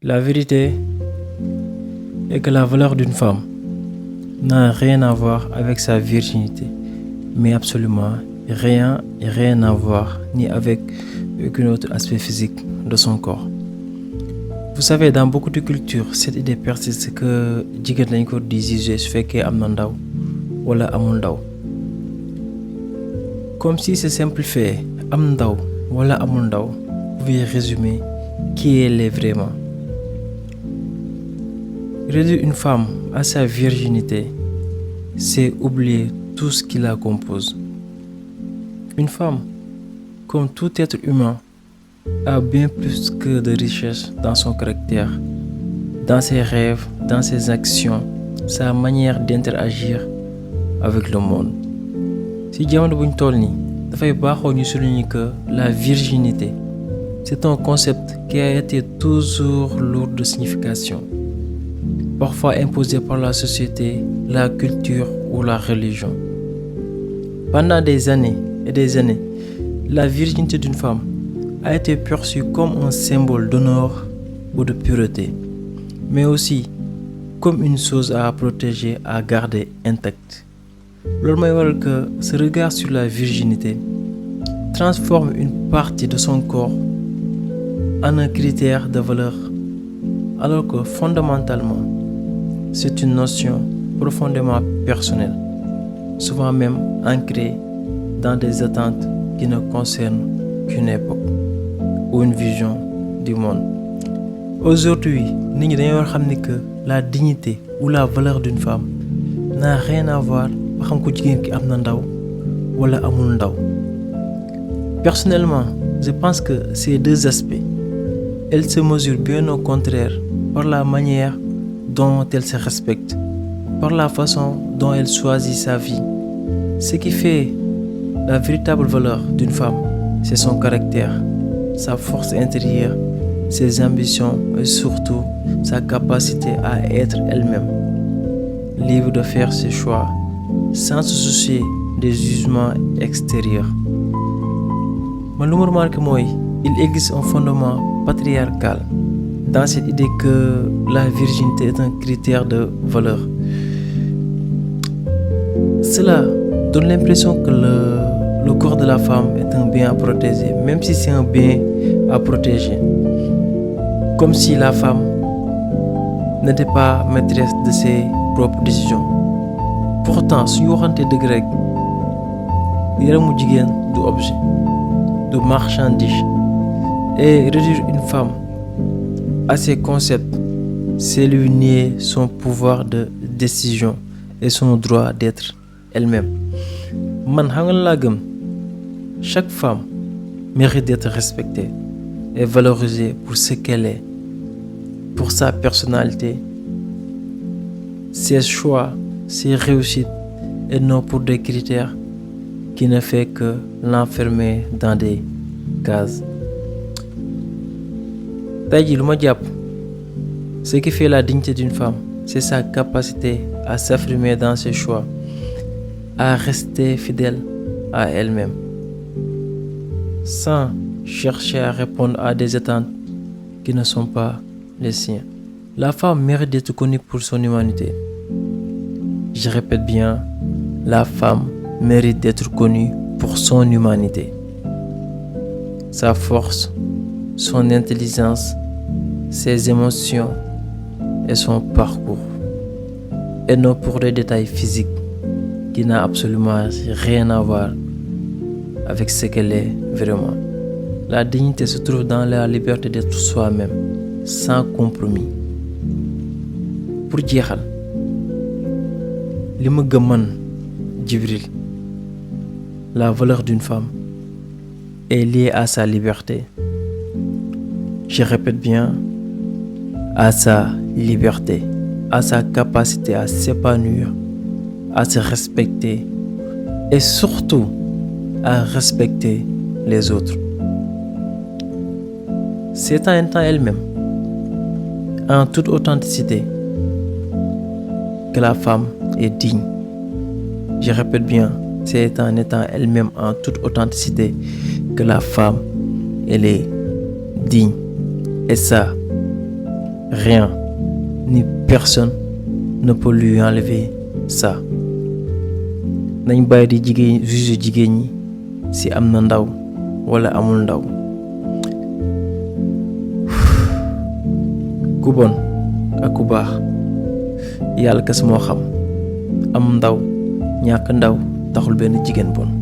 La vérité est que la valeur d'une femme n'a rien à voir avec sa virginité, mais absolument rien et rien à voir ni avec aucun autre aspect physique de son corps. Vous savez, dans beaucoup de cultures, cette idée persiste que jigéen lañ ko di juger su fekkee am na ndaw wala amul ndaw. Comme si ce simple fait am ndaw wala amul ndaw pouvait résumer qui elle est vraiment. Réduire une femme à sa virginité, c'est oublier tout ce qui la compose. Une femme, comme tout être humain, a bien plus que de richesse dans son caractère, dans ses rêves, dans ses actions, sa manière d'interagir avec le monde. Si jamono buñ toll nii dafay baaxoo ñu souligner que la virginité, c'est un concept qui a été toujours lourd de signification, parfois imposé par la société, la culture ou la religion. Pendant des années et des années, la virginité d'une femme a été perçue comme un symbole d'honneur ou de pureté, mais aussi comme une chose à protéger, à garder intacte. Loolu mooy waral que ce regard sur la virginité transforme une partie de son corps en un critère de valeur, alors que fondamentalement, c'est une notion profondément personnelle, souvent même ancrée dans des attentes qui ne concernent qu'une époque ou une vision du monde. Aujourd'hui, nit ñi dañoo xam ni que la dignité ou la valeur d'une femme n'a rien à voir ba xam ko jigéen ki am na ndaw wala amul ndaw. Personnellement, je pense que ces deux aspects, elles se mesurent bien au contraire par la manière dont elle se respecte, par la façon dont elle choisit sa vie. Ce qui fait la véritable valeur d'une femme, c'est son caractère, sa force intérieure, ses ambitions et surtout sa capacité à être elle-même, libre de faire ses choix sans se soucier des jugements extérieurs. Mais lu ma remarqué mooy, il existe un fondement patriarcal dans cette idée que la virginité est un critère de valeur. Cela donne l'impression que le corps de la femme est un bien à protéger, même si c'est un bien à protéger. Comme si la femme n'était pas maîtresse de ses propres décisions. Pourtant, suñu waxante dëgg rek, yaramu jigéen du objet, du marchandise. Et réduire une femme à ces concepts, c'est lui nier son pouvoir de décision et son droit d'être elle-même. Man xam nga laa gëm, chaque femme mérite d'être respectée et valorisée pour ce qu'elle est, pour sa personnalité, ses choix, ses réussites, et non pour des critères qui ne fait que l'enfermer dans des cases. Tey jii lu ma jàpp, ce qui fait la dignité d'une femme, c'est sa capacité à s'affirmer dans ses choix, à rester fidèle à elle-même, sans chercher à répondre à des attentes qui ne sont pas les siens. La femme mérite d'être connue pour son humanité. Je répète bien, la femme mérite d'être connue pour son humanité. Sa force, son intelligence, ses émotions et son parcours. Et non pour des détails physiques qui n'ont absolument rien à voir avec ce qu'elle est vraiment. La dignité se trouve dans la liberté d'être soi-même, sans compromis. Pour jeexal, li ma gëm man, Djibril, la valeur d'une femme est liée à sa liberté. Je répète bien, à sa liberté, à sa capacité à s'épanouir, à se respecter et surtout à respecter les autres. C'est en étant elle-même, en toute authenticité, que la femme est digne. Je répète bien, c'est en étant elle-même en toute authenticité que la femme, elle est digne. Et ça, rien ni personne ne peut lui enlever ça. nañ bàyyi di juger jigéen ñi si am na ndaw wala amul ndaw. ku bon ak ku baax yàlla kese moo xam. am ndaw ñàkk ndaw taxul benn jigéen bon.